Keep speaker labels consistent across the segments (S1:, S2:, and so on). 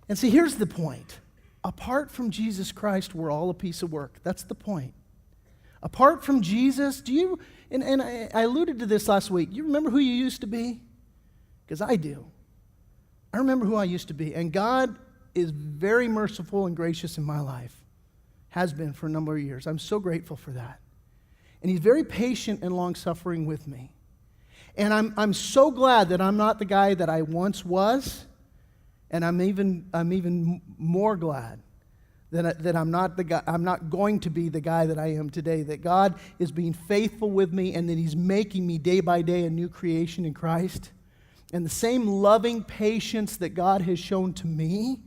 S1: And see, here's the point. Apart from Jesus Christ, we're all a piece of work. That's the point. Apart from Jesus, and I alluded to this last week, you remember who you used to be? Because I do. I remember who I used to be. And God is very merciful and gracious in my life. Has been for a number of years. I'm so grateful for that. And He's very patient and long-suffering with me. And I'm so glad that I'm not the guy that I once was. And I'm even more glad that I'm not going to be the guy that I am today. That God is being faithful with me and that He's making me day by day a new creation in Christ. And the same loving patience that God has shown to me,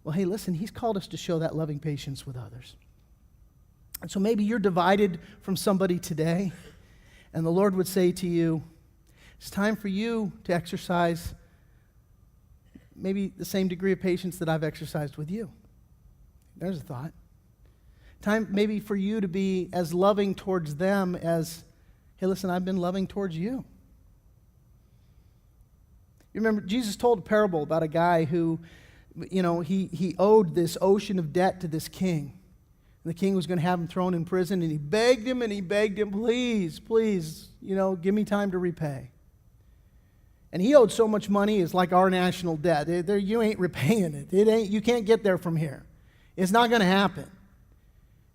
S1: well, hey, listen, He's called us to show that loving patience with others. And so maybe you're divided from somebody today, and the Lord would say to you, it's time for you to exercise maybe the same degree of patience that I've exercised with you. There's a thought. Time maybe for you to be as loving towards them as, hey, listen, I've been loving towards you. You remember, Jesus told a parable about a guy who, he owed this ocean of debt to this king. And the king was going to have him thrown in prison, and he begged him, please, give me time to repay. And he owed so much money, it's like our national debt. You ain't repaying it. You can't get there from here. It's not going to happen.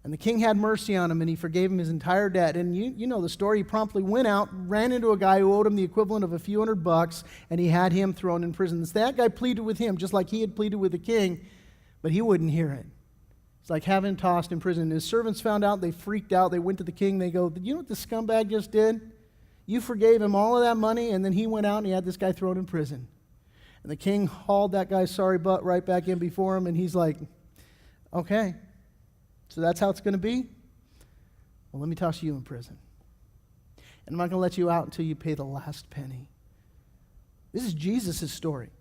S1: And the king had mercy on him, and he forgave him his entire debt. And you know the story. He promptly went out, ran into a guy who owed him the equivalent of a few $100, and he had him thrown in prison. So that guy pleaded with him, just like he had pleaded with the king, but he wouldn't hear it. It's like having him tossed in prison. His servants found out. They freaked out. They went to the king. They go, you know what this scumbag just did? You forgave him all of that money, and then he went out and he had this guy thrown in prison. And the king hauled that guy's sorry butt right back in before him, and he's like, okay, so that's how it's going to be? Well, let me toss you in prison. And I'm not going to let you out until you pay the last penny. This is Jesus' story.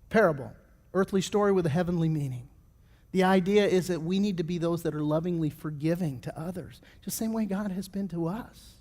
S1: Parable, earthly story with a heavenly meaning. The idea is that we need to be those that are lovingly forgiving to others, just the same way God has been to us.